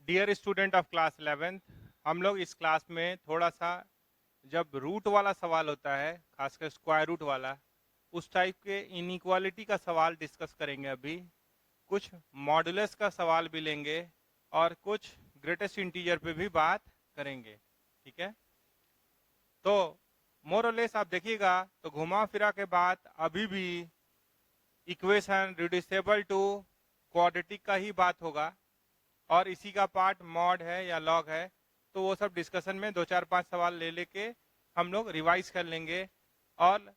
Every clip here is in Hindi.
Dear student of class 11th, हम लोग इस क्लास में थोड़ा सा जब रूट वाला सवाल होता है, खासकर स्क्वायर रूट वाला, उस टाइप के इनइक्वालिटी का सवाल डिस्कस करेंगे। अभी कुछ मॉडुलस का सवाल भी लेंगे और कुछ ग्रेटेस्ट इंटीजर पे भी बात करेंगे। ठीक है, तो मोर और लेस आप देखिएगा तो घुमा फिरा के बात अभी भी इक्वेशन रिड्यूसेबल टू क्वाड्रेटिक का ही बात होगा, और इसी का पार्ट मॉड है या लॉग है। तो वो सब डिस्कशन में 2 4 5 सवाल ले लेके हम लोग रिवाइज कर लेंगे, और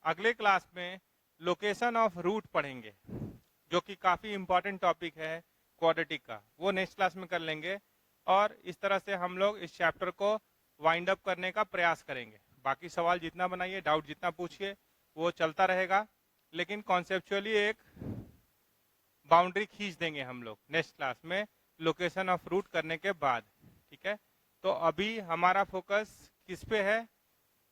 अगले क्लास में लोकेशन ऑफ रूट पढ़ेंगे, जो कि काफी इंपॉर्टेंट टॉपिक है क्वाड्रेटिक का। वो नेक्स्ट क्लास में कर लेंगे, और इस तरह से हम लोग इस चैप्टर को वाइंड अप करने का प्रयास करेंगे। बाकी सवाल जितना बनाइए, डाउट जितना पूछिए, वो चलता रहेगा, लेकिन कॉन्सेप्चुअली एक बाउंड्री खींच देंगे हम लोग नेक्स्ट क्लास में लोकेशन ऑफ रूट करने के बाद। ठीक है, तो अभी हमारा फोकस किस पे है?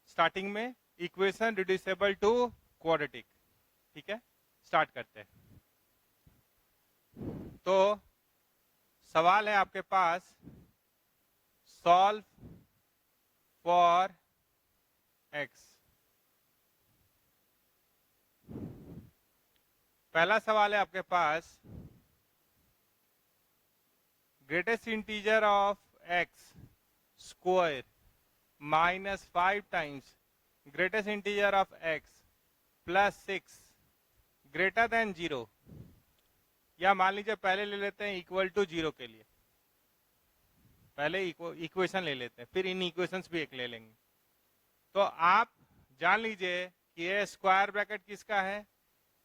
स्टार्टिंग में इक्वेशन रिड्यूसेबल टू क्वाड्रेटिक। ठीक है, स्टार्ट करते हैं। तो सवाल है आपके पास, सॉल्व फॉर एक्स। पहला सवाल है आपके पास, greatest integer of x square -5 times greatest integer of X +6 greater than 0, या मान लीजिए पहले ले लेते हैं इक्वल टू 0 के लिए, पहले इक्वेशन ले लेते हैं, फिर इन इक्वेशंस भी एक ले लेंगे। तो आप जान लीजिए कि ये स्क्वायर ब्रैकेट किसका है?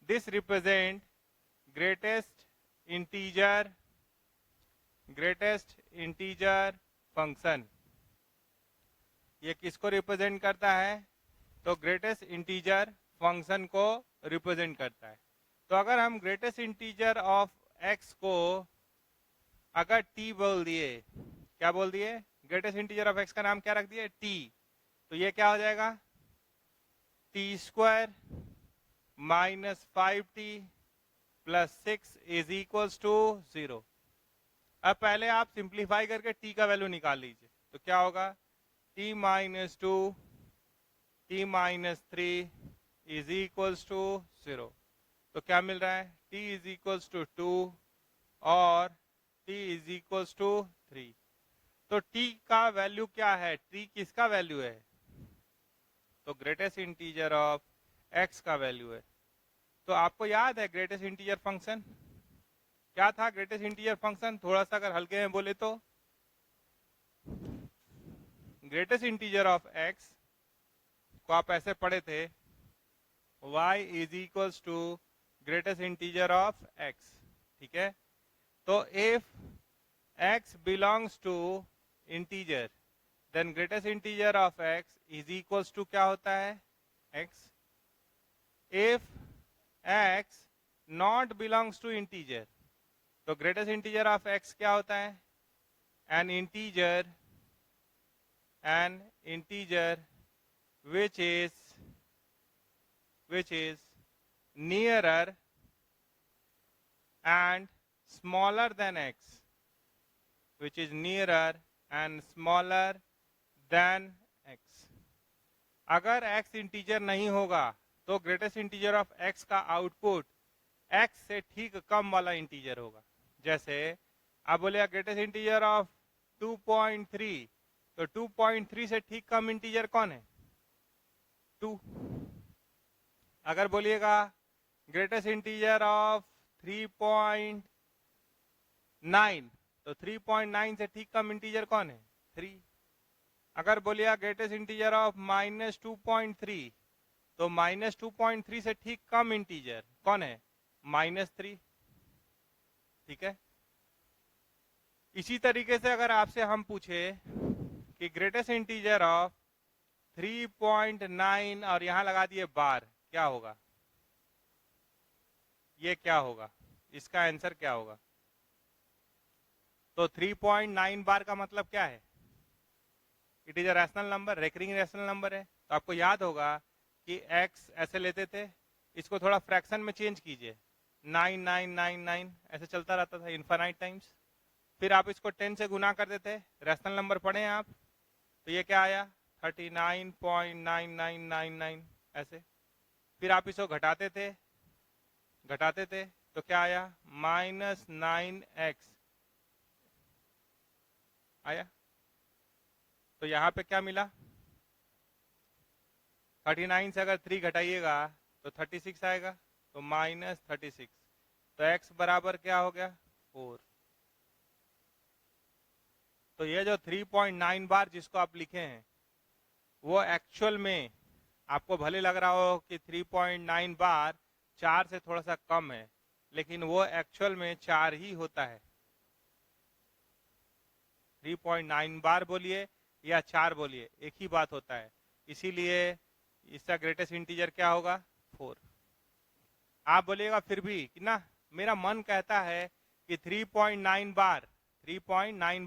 This represent greatest integer function. ये किसको रिप्रेजेंट करता है? तो ग्रेटेस्ट इंटीजर फंक्शन को रिप्रेजेंट करता है। तो अगर हम ग्रेटेस्ट इंटीजर ऑफ एक्स को अगर टी बोल दिए, क्या बोल दिए? ग्रेटेस्ट इंटीजर ऑफ एक्स का नाम क्या रख दिए? टी। तो ये क्या हो जाएगा? t² -5t +6 is equals to 0। अब पहले आप सिंप्लीफाई करके t का वैल्यू निकाल लीजिए, तो क्या होगा? t -2 t -3 is equals to 0। तो क्या मिल रहा है? t इज इक्वल्स टू 2 और t इज इक्वल्स टू 3। तो t का वैल्यू क्या है? t किसका वैल्यू है? तो ग्रेटेस्ट इंटीजर ऑफ x का वैल्यू है। तो आपको याद है ग्रेटेस्ट इंटीजर फंक्शन क्या था? ग्रेटेस्ट इंटीजर फंक्शन थोड़ा सा अगर हल्के में बोले तो, ग्रेटेस्ट इंटीजर ऑफ x को आप ऐसे पढ़े थे, y is equals to greatest integer of x। ठीक है, तो if x belongs to integer, then greatest integer of x is equals to क्या होता है? x। If x not belongs to integer, तो ग्रेटेस्ट इंटीजर ऑफ x क्या होता है? An integer which is nearer and smaller than x, which is nearer and smaller than x। अगर x इंटीजर नहीं होगा तो ग्रेटेस्ट इंटीजर ऑफ x का आउटपुट x से ठीक कम वाला इंटीजर होगा। जैसे आप बोले ग्रेटेस्ट इंटीजर ऑफ 2.3, तो 2.3 से ठीक कम इंटीजर कौन है? 2। अगर बोलिएगा ग्रेटेस्ट इंटीजर ऑफ 3.9, तो 3.9 से ठीक कम इंटीजर कौन है? 3। अगर बोलिएगा ग्रेटेस्ट इंटीजर ऑफ -2.3, तो -2.3 से ठीक कम इंटीजर कौन है? -3। ठीक है, इसी तरीके से अगर आपसे हम पूछे कि ग्रेटेस्ट इंटीजर ऑफ 3.9 और यहां लगा दिए बार, क्या होगा? ये क्या होगा? इसका आंसर क्या होगा? तो 3.9 बार का मतलब क्या है? It is a rational number, recurring rational number है। तो आपको याद होगा कि x ऐसे लेते थे, इसको थोड़ा फ्रैक्शन में चेंज कीजिए, 9999 ऐसे चलता रहता था इनफाइनाइट टाइम्स। फिर आप इसको 10 से गुना कर देते, रैशनल नंबर पढ़े हैं आप, तो ये क्या आया 39.9999 ऐसे। फिर आप इसको घटाते थे तो क्या आया -9x आया। तो यहाँ पे क्या मिला 39 से अगर 3 घटाइएगा तो 36 आएगा, तो -36, तो x बराबर क्या हो गया 4। तो ये जो 3.9 बार जिसको आप लिखे हैं वो एक्चुअल में आपको भले लग रहा हो कि 3.9 बार 4 से थोड़ा सा कम है, लेकिन वो एक्चुअल में 4 ही होता है। 3.9 बार बोलिए या 4 बोलिए, एक ही बात होता है। इसीलिए इसका ग्रेटेस्ट इंटीजर क्या होगा 4। आप बोलिएगा फिर भी कि ना मेरा मन कहता है कि 3.9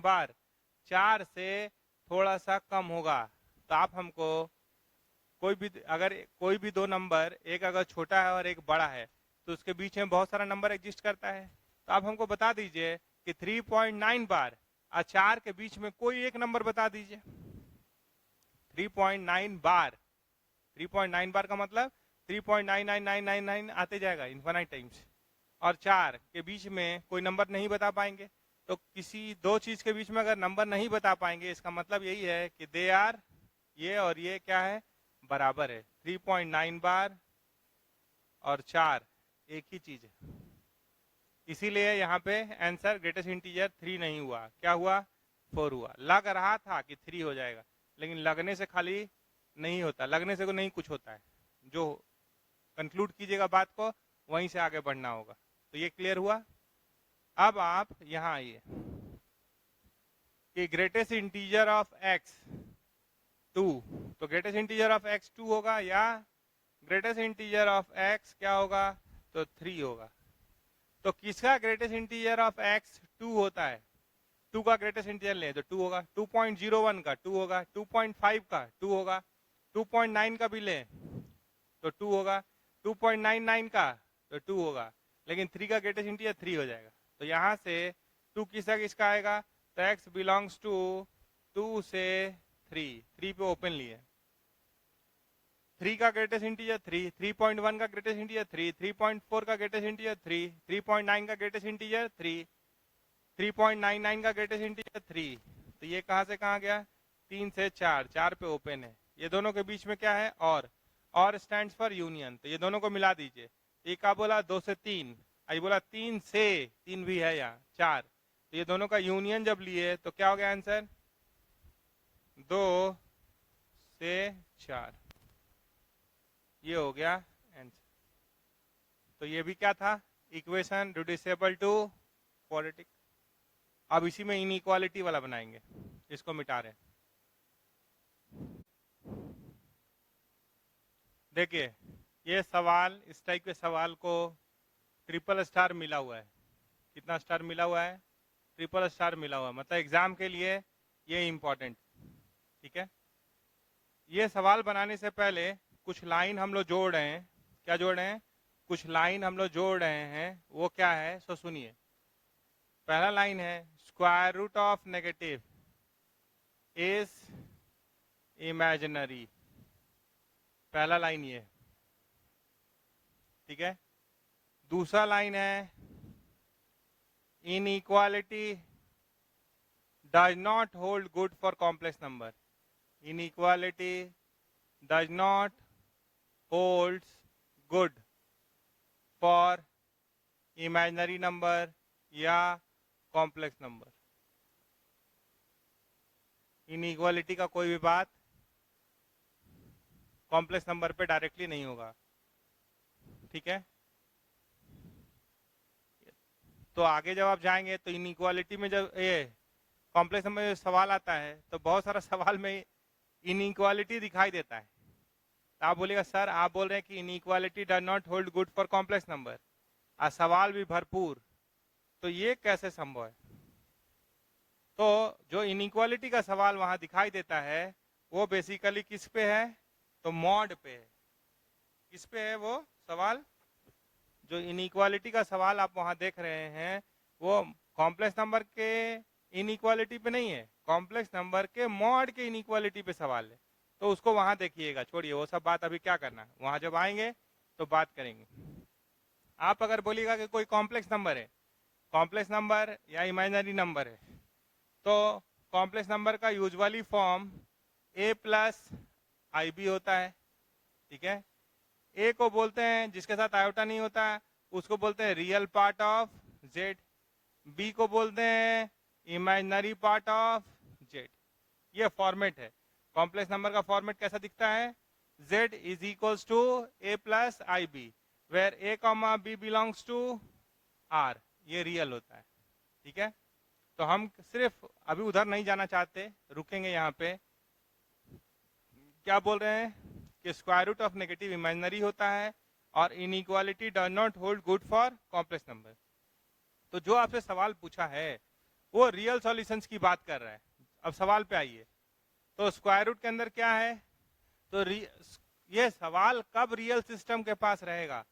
बार 4 से थोड़ा सा कम होगा, तो आप हमको कोई भी दो नंबर, एक अगर छोटा है और एक बड़ा है, तो उसके बीच में बहुत सारा नंबर एग्जिस्ट करता है, तो आप हमको बता दीजिए कि 3.9 बार और 4 के बीच में कोई एक नंबर बता दीजिए। 3.9 बार का मतलब 3.99999 आते जाएगा इन्फिनाइट टाइम्स, और 4 के बीच में कोई नंबर नहीं बता पाएंगे। तो किसी दो चीज के बीच में अगर नंबर नहीं बता पाएंगे, इसका मतलब यही है कि दे आर, ये और ये क्या है बराबर है। 3.9 बार और 4 एक ही चीज है, इसीलिए यहाँ पे आंसर ग्रेटेस्ट इंटीजर 3 नहीं हुआ, क्या हुआ 4 हुआ। लग रहा था कि 3 हो जाएगा, लेकिन लगने से खाली नहीं होता, लगने से को नहीं कुछ होता है। जो कंक्लूड कीजिएगा बात को, वहीं से आगे बढ़ना होगा। तो ये क्लियर हुआ। अब आप यहां आइए कि ग्रेटेस्ट इंटीजर ऑफ x 2, तो ग्रेटेस्ट इंटीजर ऑफ x 2 होगा, या ग्रेटेस्ट इंटीजर ऑफ x क्या होगा तो 3 होगा। तो किसका ग्रेटेस्ट इंटीजर ऑफ x 2 होता है, 2 का ग्रेटेस्ट इंटीजर लें तो 2 होगा, 2.01 का 2 होगा, 2.5 का 2 होगा, 2.9 का भी लें तो 2 होगा, 2.99 का तो 2 होगा, लेकिन 3 का ग्रेटेस्ट इंटीजर 3 हो जाएगा। तो यहां से 2 किसका आएगा, तो x बिलोंग्स टू 2 से 3 पे ओपन लिए, 3 का ग्रेटेस्ट इंटीजर 3, 3.1 का ग्रेटेस्ट इंटीजर 3, 3.4 का ग्रेटेस्ट इंटीजर 3, 3.9 का ग्रेटेस्ट इंटीजर 3, 3.99 का ग्रेटेस्ट इंटीजर 3। तो ये कहां से कहां गया 3 से 4 पे ओपन है। ये दोनों के बीच में क्या है और स्टैंड्स फॉर यूनियन, तो ये दोनों को मिला दीजिए। एक का बोला 2 से 3, आई बोला 3 से 3 भी है यहाँ 4, तो ये दोनों का यूनियन जब लिए तो क्या हो गया आंसर 2 से 4, ये हो गया आंसर। तो ये भी क्या था इक्वेशन रिड्यूसिबल टू क्वाड्रेटिक। अब इसी में इनइक्वालिटी वाला बनाएंगे, इसको मिटा रहे हैं। देखिए ये सवाल, इस टाइप के सवाल को ट्रिपल स्टार मिला हुआ है। कितना स्टार मिला हुआ है, ट्रिपल स्टार मिला हुआ है, मतलब एग्जाम के लिए ये इंपॉर्टेंट, ठीक है। ये सवाल बनाने से पहले कुछ लाइन हम लोग जोड़ रहे हैं, क्या जोड़ रहे हैं, कुछ लाइन हम लोग जोड़ रहे हैं, वो क्या है सो सुनिए। पहला लाइन है square root of negative is imaginary, पहला लाइन ये, ठीक है। दूसरा लाइन है inequality does not hold good for complex number, inequality does not holds good for imaginary number या कॉम्प्लेक्स नंबर। इनइक्वालिटी का कोई भी बात कॉम्प्लेक्स नंबर पे डायरेक्टली नहीं होगा, ठीक है। तो आगे जब आप जाएंगे तो इनइक्वालिटी में जब ये कॉम्प्लेक्स नंबर में सवाल आता है तो बहुत सारा सवाल में इनइक्वालिटी दिखाई देता है। तो आप बोलेगा सर आप बोल रहे हैं कि inequality does not hold good for complex number, और सवाल भी भरपूर, तो ये कैसे संभव है। तो जो इनइक्वालिटी का सवाल वहां दिखाई देता है वो बेसिकली किस पे है, तो मॉड पे है। किस पे है वो सवाल, जो इनइक्वालिटी का सवाल आप वहां देख रहे हैं वो कॉम्प्लेक्स नंबर के इनइक्वालिटी पे नहीं है, कॉम्प्लेक्स नंबर के मॉड के इनइक्वालिटी पे सवाल है, तो उसको वहां देखिएगा, छोड़िए वो सब बात, अभी क्या करना है, वहां जब आएंगे तो बात करेंगे। आप अगर बोलिएगा कि कोई कॉम्प्लेक्स नंबर है, कॉम्प्लेक्स नंबर या इमेजिनरी नंबर है, तो कॉम्प्लेक्स नंबर का usually form a plus I B होता है, ठीक है। ए को बोलते हैं, जिसके साथ आयोटा नहीं होता है उसको बोलते हैं real part of Z, B को बोलते हैं इमेजिनरी पार्ट ऑफ जेड। ये फॉर्मेट है। कॉम्प्लेक्स नंबर का फॉर्मेट कैसा दिखता है, z is equals to a plus I B, where a comma b belongs to r, ये रियल होता है, ठीक है। तो हम सिर्फ अभी उधर नहीं जाना चाहते, रुकेंगे यहाँ पे। क्या बोल रहे हैं कि square root of negative imaginary होता है और inequality does not hold good for complex number. तो जो आपसे सवाल पूछा है वो रियल सॉल्यूशंस की बात कर रहा है। अब सवाल पे आइए, तो स्क्वायर रूट के अंदर क्या है, तो ये सवाल कब रियल सिस्टम के पास रहेगा,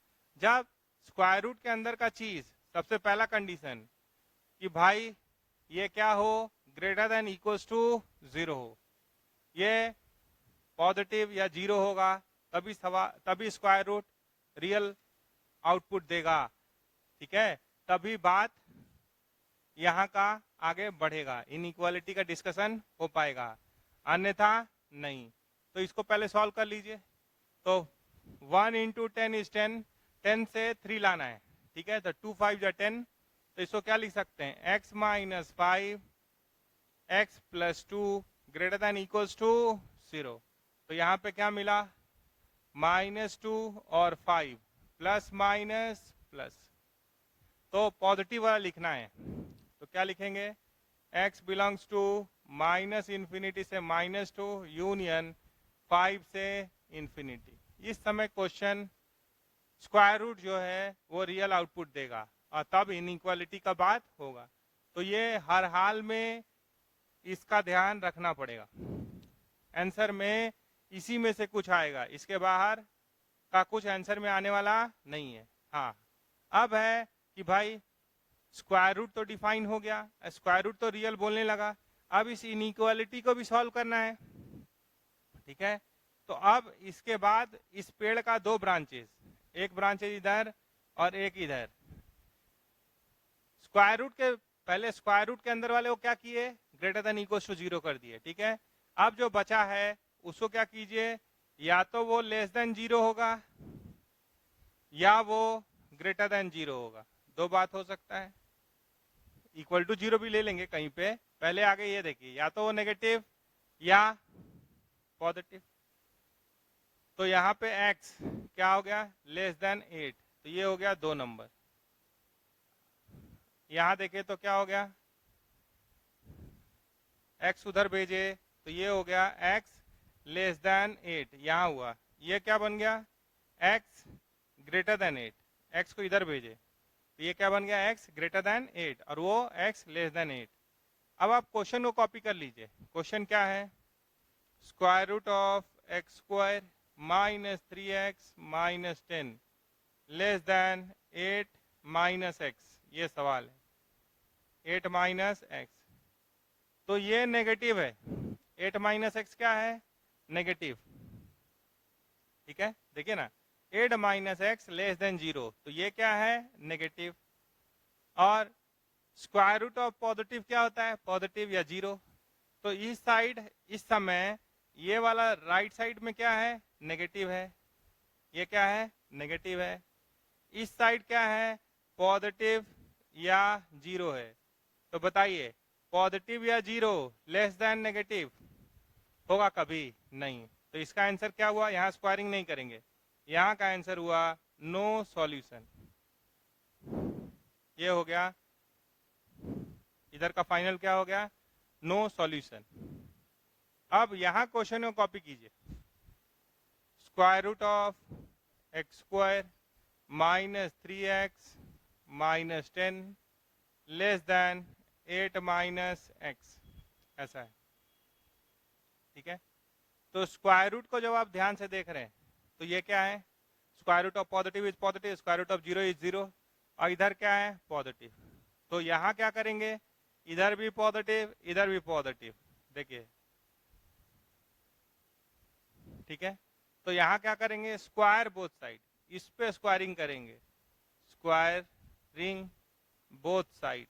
जब स्क्वायर रूट के अंदर का चीज, सबसे पहला कंडीशन कि भाई ये क्या हो, ग्रेटर देन इक्वल्स टू 0 हो, ये पॉजिटिव या 0 होगा, तभी स्क्वायर रूट रियल आउटपुट देगा, ठीक है, तभी बात यहाँ का आगे बढ़ेगा, इनइक्वालिटी का डिस्कशन हो पाएगा, अन्यथा नहीं। तो इसको पहले सॉल्व कर लीजिए। तो 1 इंटू 10 इज 10, 10 से 3 लाना है, ठीक है, तो 2 5 या 10, तो इसको क्या लिख सकते हैं, x minus 5 x plus 2 greater than equals to 0। तो यहाँ पे क्या मिला, -2 और 5 प्लस माइनस प्लस, तो पॉजिटिव वाला लिखना है, तो क्या लिखेंगे, x belongs to minus infinity से -2 यूनियन 5 से इन्फिनिटी। इस समय क्वेश्चन स्क्वायर रूट जो है वो रियल आउटपुट देगा और तब इनइक्वालिटी का बात होगा। तो ये हर हाल में इसका ध्यान रखना पड़ेगा, आंसर में इसी में से कुछ आएगा, इसके बाहर का कुछ आंसर में आने वाला नहीं है। हाँ, अब है कि भाई स्क्वायर रूट तो डिफाइन हो गया, स्क्वायर रूट तो रियल बोलने लगा, अब इस इनइक्वालिटी को भी सॉल्व करना है, ठीक है। तो अब इसके बाद इस पेड़ का 2 ब्रांचेस, एक ब्रांचेस इधर और एक इधर। स्क्वायर रूट के पहले स्क्वायर रूट के अंदर वाले को क्या किए, ग्रेटर देन इक्वल टू 0 कर दिए, ठीक है। अब जो बचा है उसको क्या कीजिए, या तो वो लेस देन 0 होगा या वो ग्रेटर देन 0 होगा, दो बात हो सकता है। इक्वल टू 0 भी ले लेंगे कहीं पे, पहले आगे ये देखिए, या तो वो नेगेटिव या पॉजिटिव। तो यहाँ पे x क्या हो गया, लेस देन 8, तो ये हो गया 2 नंबर। यहाँ देखे तो क्या हो गया, x उधर भेजे तो ये हो गया x लेस देन 8, यहाँ हुआ, ये क्या बन गया, x ग्रेटर देन 8, x को इधर भेजे तो ये क्या बन गया, x ग्रेटर देन 8 और वो x लेस देन 8। अब आप क्वेश्चन को कॉपी कर लीजिए। क्वेश्चन क्या है, square root of x square minus 3x minus 10 less than 8 minus X, ये सवाल है, 8 माइनस एक्स। तो ये नेगेटिव है, 8 माइनस एक्स क्या है, नेगेटिव, ठीक है, देखिए ना, 8 माइनस एक्स लेस देन 0, तो ये क्या है, नेगेटिव। और स्क्वायर रूट ऑफ पॉजिटिव क्या होता है, पॉजिटिव या 0। तो इस साइड इस समय ये वाला राइट साइड में क्या है, नेगेटिव है, ये क्या है, नेगेटिव है। इस साइड क्या है, पॉजिटिव या 0 है। तो बताइए, पॉजिटिव या 0 लेस देन नेगेटिव होगा कभी नहीं। तो इसका आंसर क्या हुआ, यहाँ स्क्वायरिंग नहीं करेंगे, यहाँ का आंसर हुआ नो सॉल्यूशन। ये हो गया, इधर का फाइनल क्या हो गया, नो सॉल्यूशन। अब यहाँ क्वेश्चन को कॉपी कीजिए, square root of x square minus 3x minus 10 less than 8 minus X, ऐसा है, ठीक है। तो स्क्वायर रूट को जब आप ध्यान से देख रहे हैं तो ये क्या है, square root of positive is positive, square root of 0 is 0, और इधर क्या है, पॉजिटिव। तो यहाँ क्या करेंगे, इधर भी पॉजिटिव इधर भी पॉजिटिव, देखिए ठीक है। तो यहाँ क्या करेंगे, स्क्वायर बोथ साइड, इस पे स्क्वायरिंग करेंगे, स्क्वायरिंग बोथ साइड,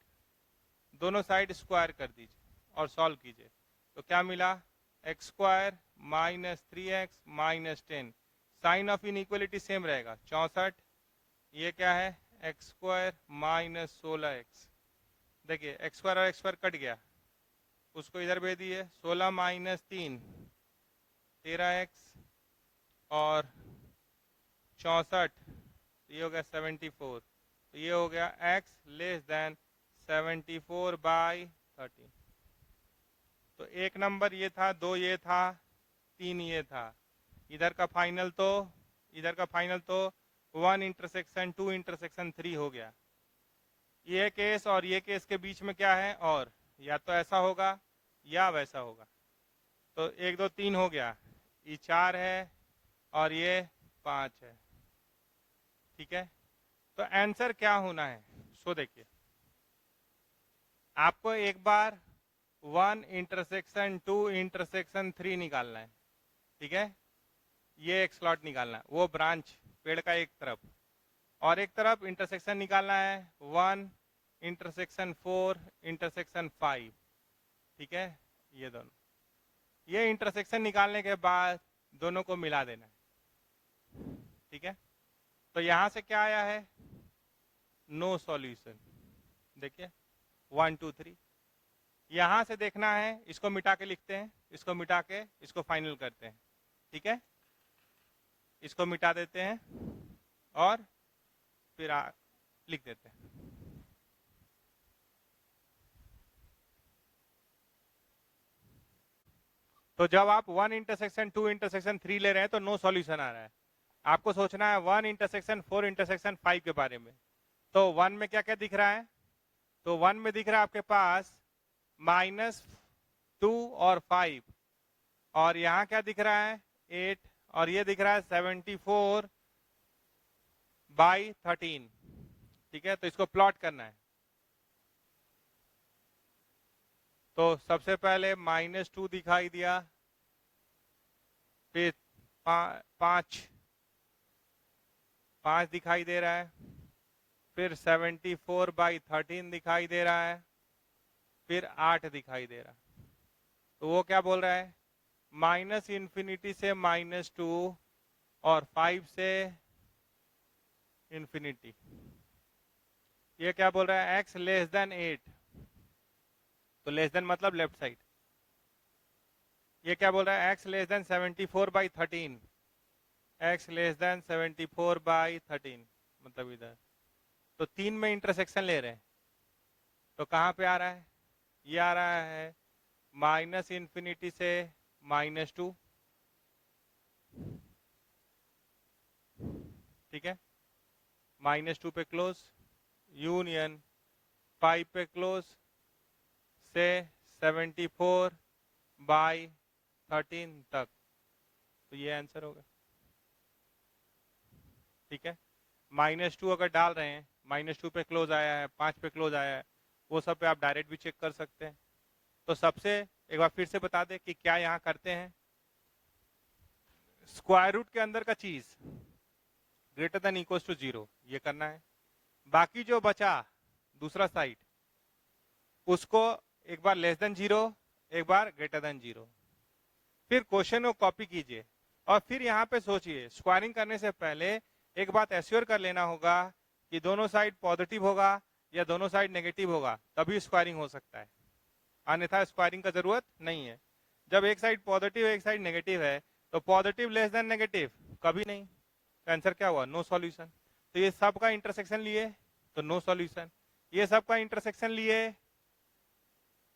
दोनों साइड स्क्वायर कर दीजिए और सॉल्व कीजिए। तो क्या मिला, X square minus 3x minus 10, sign of inequality same रहेगा 64, ये क्या है एक्स स्क्वायर माइनस 16x, देखिए एक्स स्क्वायर और एक्स स्क्वायर कट गया, उसको इधर भेज दिए, 16 माइनस 3 13x और 64, ये हो गया 74, तो ये हो गया x लेस देन 74/13। तो एक नंबर ये था, 2 ये था, 3 ये था, इधर का फाइनल तो 1 इंटरसेक्शन 2 इंटरसेक्शन 3 हो गया। ये केस और ये केस के बीच में क्या है, और या तो ऐसा होगा या वैसा होगा। तो 1 2 3 हो गया, ये 4 है और ये 5 है, ठीक है। तो आंसर क्या होना है, सो देखिए, आपको एक बार 1 इंटरसेक्शन 2 इंटरसेक्शन 3 निकालना है, ठीक है। ये एक स्लॉट निकालना है, वो ब्रांच पेड़ का एक तरफ, और एक तरफ इंटरसेक्शन निकालना है 1 इंटरसेक्शन 4 इंटरसेक्शन 5, ठीक है। ये दोनों, ये इंटरसेक्शन निकालने के बाद दोनों को मिला देना है, ठीक है। तो यहां से क्या आया है, नो सॉल्यूशन, देखिए 1 2 3। यहां से देखना है, इसको मिटा के लिखते हैं, इसको मिटा के इसको फाइनल करते हैं, ठीक है। इसको मिटा देते हैं और फिर लिख देते हैं। तो जब आप 1 इंटरसेक्शन 2 इंटरसेक्शन 3 ले रहे हैं तो नो सॉल्यूशन आ रहा है। आपको सोचना है 1 इंटरसेक्शन 4 इंटरसेक्शन 5 के बारे में। तो 1 में क्या क्या दिख रहा है, तो 1 में दिख रहा है आपके पास -2 और 5, और यहां क्या दिख रहा है 8, और ये दिख रहा है 74/13, ठीक है। तो इसको प्लॉट करना है। तो सबसे पहले -2 दिखाई दिया, फिर 5 दिखाई दे रहा है, फिर 74/13 दिखाई दे रहा है, फिर 8 दिखाई दे रहा है। तो वो क्या बोल रहा है, -∞ से -2 और 5 से इंफिनिटी। ये क्या बोल रहा है, x लेस देन 8, तो लेस देन मतलब लेफ्ट साइड। ये क्या बोल रहा है, x less than 74/13, x less than 74/13 मतलब इधर। तो 3 में इंटरसेक्शन ले रहे हैं, तो कहां पे आ रहा है, ये आ रहा है -∞ से -2, ठीक है। -2 पे क्लोज, यूनियन 5 पे क्लोज से 74/13 तक। तो ये आंसर होगा, ठीक है। -2 अगर डाल रहे हैं, -2 पे क्लोज आया है, 5 पे क्लोज आया है, वो सब पे आप डायरेक्ट भी चेक कर सकते हैं। तो सबसे एक बार फिर से बता दें कि क्या यहाँ करते हैं, स्क्वायर रूट के अंदर का चीज ग्रेटर देन इक्वल टू 0 ये करना है। बाकी जो बचा दूसरा साइड, उसको एक बार लेस देन 0 एक बार ग्रेटर देन 0। फिर क्वेश्चन को कॉपी कीजिए और फिर यहाँ पे सोचिए, स्क्वायरिंग करने से पहले एक बात एश्योर कर लेना होगा कि दोनों साइड पॉजिटिव होगा या दोनों साइड नेगेटिव होगा, तभी स्क्वायरिंग हो सकता है, अन्यथा स्क्वायरिंग का जरूरत नहीं है। जब एक साइड पॉजिटिव एक साइड नेगेटिव है, तो पॉजिटिव लेस देन नेगेटिव कभी नहीं। तो आंसर क्या हुआ, नो सॉल्यूशन। तो ये सब का इंटरसेक्शन लिए तो नो सॉल्यूशन, ये सब का इंटरसेक्शन लिए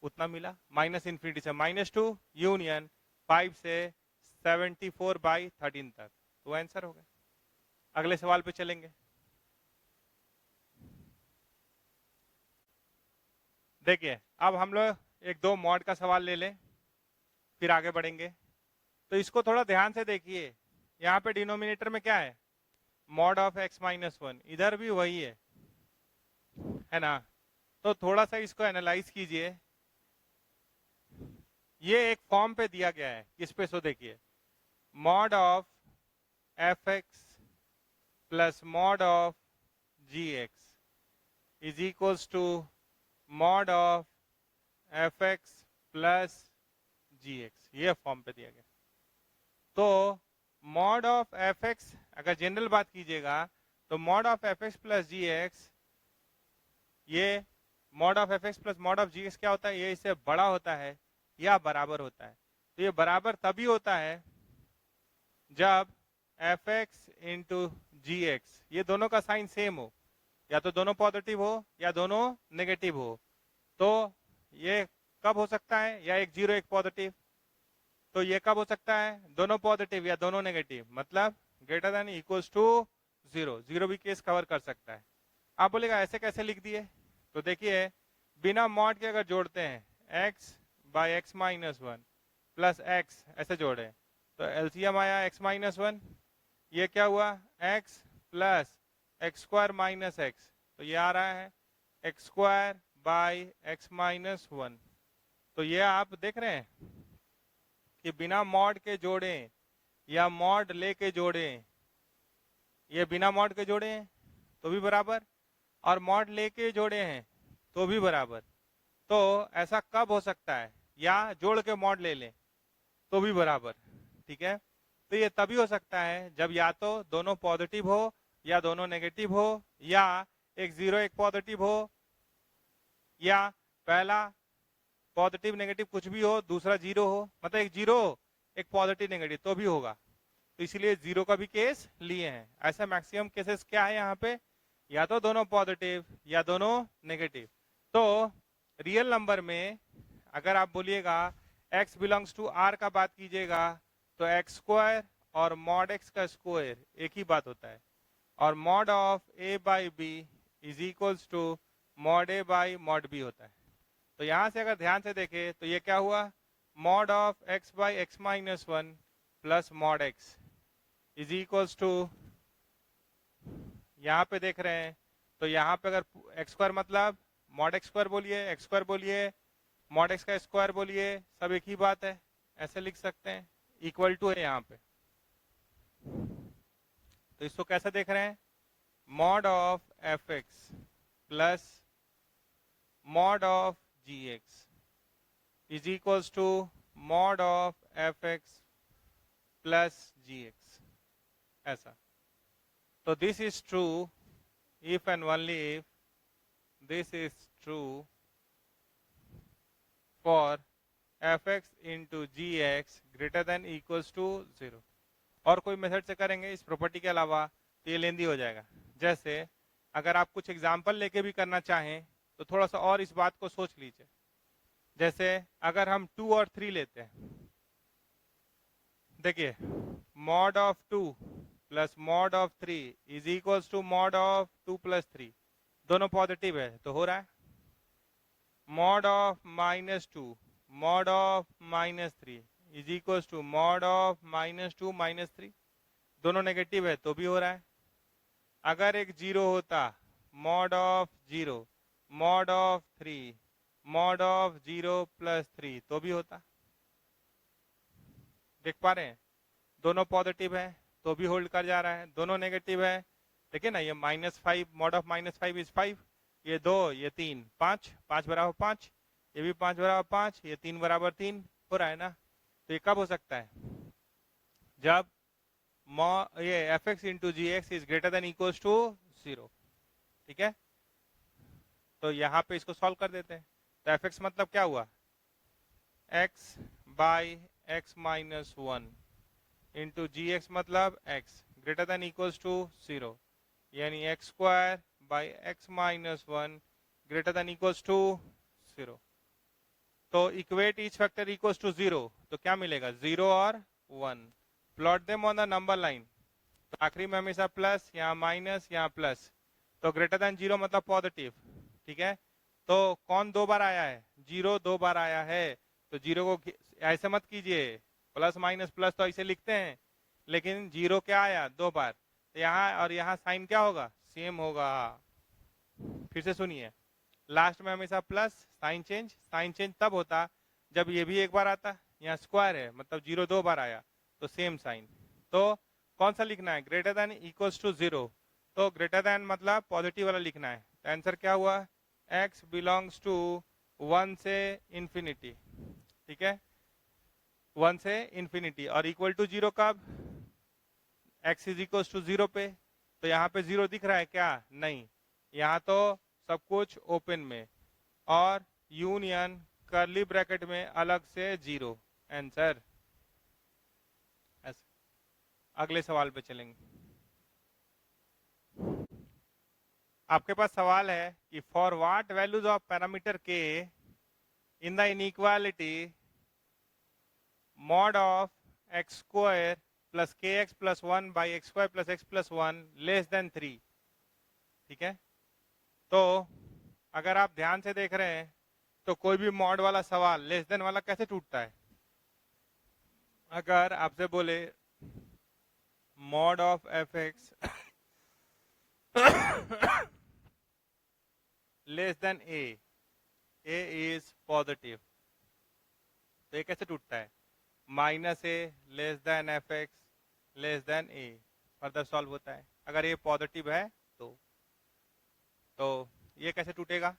उतना मिला, -∞ से -2 यूनियन 5 से 74/13 तक, तो आंसर हो गया। अगले सवाल पे चलेंगे। देखिए अब हम लोग एक दो मॉड का सवाल ले लें, फिर आगे बढ़ेंगे। तो इसको थोड़ा ध्यान से देखिए, यहाँ पे डिनोमिनेटर में क्या है, मॉड ऑफ x-1, इधर भी वही है ना। तो थोड़ा सा इसको एनालाइज कीजिए। ये एक फॉर्म पे दिया गया है, किस पे, सो देखिए, mod of F x plus mod of ji x is equals to mod of F x plus ji x, ये फॉर्म पे दिया गया। तो मॉड ऑफ एफ एक्स, अगर जनरल बात कीजिएगा तो mod of F x plus ji x, ये mod of F x plus mod of ji x क्या होता है, ये इससे बड़ा होता है या बराबर होता है। तो ये बराबर तभी होता है जब F X into G x, ये दोनों का साइन सेम हो, या तो दोनों पॉजिटिव हो या दोनों नेगेटिव हो। तो ये कब हो सकता है, या एक जीरो एक पॉजिटिव, तो ये कब हो सकता है, दोनों पॉजिटिव या दोनों नेगेटिव, मतलब greater than equals to zero, zero भी केस कवर कर सकता है। आप बोलेगा ऐसे कैसे लिख दिए, तो देखिए बिना मॉड के अगर जोड़ते हैं x by X minus one plus x, ऐसे जोड़े तो एलसीएम आया x माइनस वन, ये क्या हुआ x plus x square minus x, तो ये आ रहा है x square by X minus one. तो ये आप देख रहे हैं कि बिना मॉड के जोड़ें या मॉड लेके जोड़ें, ये बिना मॉड के जोड़े हैं तो भी बराबर, और मॉड लेके जोड़े हैं तो भी बराबर। तो ऐसा कब हो सकता है, या जोड़ के मॉड ले लें तो भी बराबर, ठीक है। तो ये तभी हो सकता है जब या तो दोनों पॉजिटिव हो या दोनों नेगेटिव हो, या एक जीरो एक पॉजिटिव हो, या पहला पॉजिटिव नेगेटिव कुछ भी हो, दूसरा जीरो हो, मतलब एक जीरो एक पॉजिटिव नेगेटिव तो भी होगा। तो इसलिए जीरो का भी केस लिए हैं। ऐसा मैक्सिमम केसेस क्या है यहाँ पे, या तो दोनों पॉजिटिव या दोनों नेगेटिव। तो रियल नंबर में अगर आप बोलिएगा x बिलोंग्स टू r का बात कीजिएगा तो एक्स स्क्वायर और मॉड x का स्क्वायर एक ही बात होता है, और mod of a by B is equals to mod a by mod b होता है। तो यहां से अगर ध्यान से देखें तो ये क्या हुआ, mod of x by X minus one plus mod x is equals to, यहाँ पे देख रहे हैं तो यहाँ पे अगर एक्स स्क्वायर मतलब मॉड एक्स स्क्वायर बोलिए, एक्स स्क्वायर बोलिए, मॉड एक्स का स्क्वायर बोलिए, सब एक ही बात है, ऐसे लिख सकते हैं, इक्वल टू है यहाँ पे। तो इसको कैसे देख रहे हैं, mod of F x plus mod of ji x is equals to mod of F x plus ji X, ऐसा। So this is true if and only if this is true for fx into gx greater than equals to 0। और कोई मेथड से करेंगे इस प्रॉपर्टी के अलावा तो ये लेंदी हो जाएगा। जैसे अगर आप कुछ एग्जाम्पल लेके भी करना चाहें तो थोड़ा सा और इस बात को सोच लीजिए। जैसे अगर हम 2 और 3 लेते हैं, देखिए mod of 2 plus mod of 3 is equals to mod of 2 plus 3, दोनों पॉजिटिव है तो हो रहा है। Mod of minus 2 mod of minus 3 is equals to mod of minus 2 minus 3, दोनों नेगेटिव है तो भी हो रहा है। अगर एक जीरो होता, mod of 0 mod of 3 mod of 0 plus 3 तो भी होता। देख पा रहे हैं, दोनों पॉजिटिव है तो भी होल्ड कर जा रहा है, दोनों नेगेटिव है, देखिए ना, ये -5 मॉड ऑफ -5 इज 5, ये 2 ये 3 5, 5 बराबर 5, ये भी 5 बराबर 5, ये 3 बराबर 3 हो रहा है ना। तो ये कब हो सकता है, जब ये F X into G x is greater than equals to 0, ठीक है। तो यहाँ पे इसको सॉल्व कर देते हैं। तो एफ एक्स मतलब क्या हुआ, x by X minus one into G X मतलब x greater than equals to 0, यानी x square by X minus one greater than equals to 0। तो equate each factor equals to 0, तो क्या मिलेगा, 0 और 1। Plot them on the number line, तो आखिरी में हमेशा प्लस, यहाँ माइनस, यहाँ प्लस, तो ग्रेटर देन 0 मतलब पॉजिटिव, ठीक है। तो कौन 2 बार आया है, 0 2 बार आया है, तो 0 को ऐसे मत कीजिए, प्लस माइनस प्लस तो ऐसे लिखते हैं, लेकिन 0 क्या आया 2 बार, तो यहाँ और यहाँ साइन क्या होगा, सेम होगा। फिर से सुनिए, लास्ट में हमेशा प्लस, साइन चेंज तब होता जब ये भी एक बार आता, यहाँ स्क्वायर है मतलब 0 2 बार आया तो सेम साइन। तो कौन सा लिखना है, ग्रेटर देन इक्वल्स टू 0, तो ग्रेटर देन मतलब पॉजिटिव वाला लिखना है। तो आंसर क्या हुआ, x बिलोंग्स टू 1 से इंफिनिटी, ठीक है, 1 से इंफिनिटी, और इक्वल टू 0 कब, x इज इक्वल टू 0 पे। तो यहाँ पे 0 दिख रहा है क्या, नहीं, यहाँ तो सब कुछ ओपन में, और यूनियन कर्ली ब्रैकेट में अलग से 0, आंसर। अगले सवाल पे चलेंगे। आपके पास सवाल है कि for what values of parameter के in the inequality mod of x square plus kx plus 1 by x square plus x plus 1 less than 3, ठीक है। तो अगर आप ध्यान से देख रहे हैं तो कोई भी मॉड वाला सवाल लेस देन वाला कैसे टूटता है। अगर आपसे बोले mod of fx less than a is positive, तो ये कैसे टूटता है, minus a less than f x less than a, further solve होता है। अगर ये पॉजिटिव है तो ये कैसे टूटेगा,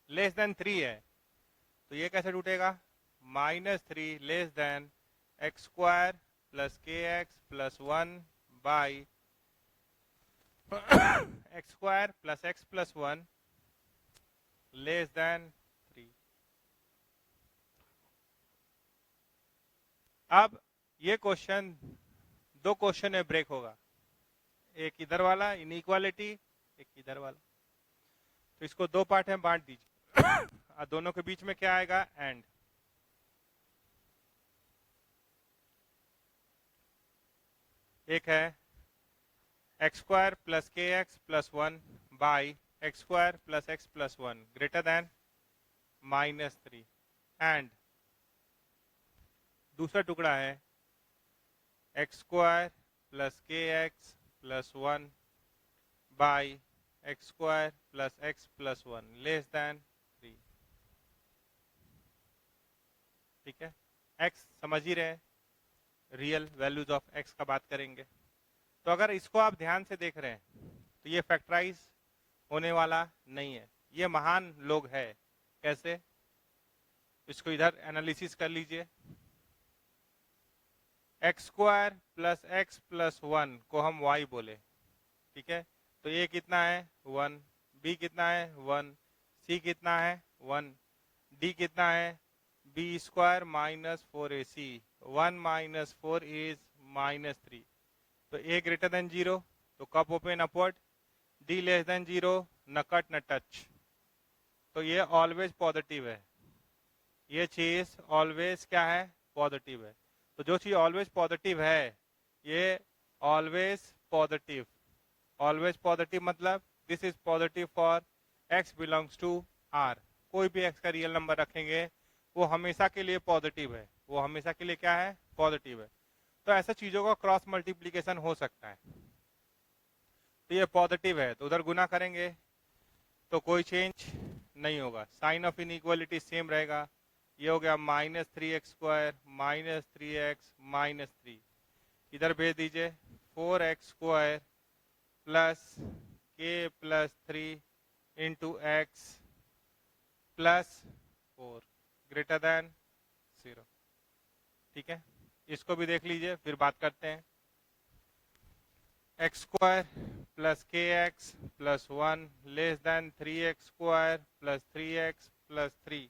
लेस देन 3 है तो ये कैसे टूटेगा, -3 less than x square plus k x plus 1 by x square plus x plus 1 less than 3। अब ये क्वेश्चन दो क्वेश्चन में ब्रेक होगा, एक इधर वाला इनइक्वालिटी, एक इधर वाला। तो इसको दो पार्ट में बांट दीजिए और दोनों के बीच में क्या आएगा, एंड। एक है x square plus k x plus 1 by x square plus x plus 1 greater than -3, and दूसरा टुकड़ा है x square plus k x plus 1 by x square plus x plus 1 less than 3, ठीक है। एक्स समझ ही रहे, रियल वैल्यूज ऑफ एक्स का बात करेंगे। तो अगर इसको आप ध्यान से देख रहे हैं तो ये फैक्टराइज होने वाला नहीं है, ये महान लोग है। कैसे, इसको इधर एनालिसिस कर लीजिए। X square plus x plus 1 को हम y बोले, ठीक है। तो ये कितना है 1, b कितना है 1, c कितना है 1, d कितना है b square minus 4ac, 1 minus 4 is -3। तो a ग्रेटर देन 0 तो cup open upward, d less than 0 न कट न टच। तो ये ऑलवेज पॉजिटिव है, ये चीज ऑलवेज क्या है, पॉजिटिव है। तो जो चीज ऑलवेज पॉजिटिव है ये ऑलवेज पॉजिटिव मतलब this is positive for x belongs to r। कोई भी x का रियल नंबर रखेंगे वो हमेशा के लिए पॉजिटिव है, वो हमेशा के लिए क्या है, पॉजिटिव है। तो ऐसा चीजों का क्रॉस मल्टीप्लीकेशन हो सकता है। तो ये पॉजिटिव है तो उधर गुना करेंगे तो कोई चेंज नहीं होगा, साइन ऑफ इनइक्वालिटी सेम रहेगा। ये हो गया -3x स्क्वायर -3x -3, इधर भेज दीजिए 4x स्क्वायर प्लस के plus 3 into x plus 4 greater than 0, ठीक है। इसको भी देख लीजिए फिर बात करते हैं। X square plus k x plus 1 less then 3x square plus 3x plus 3,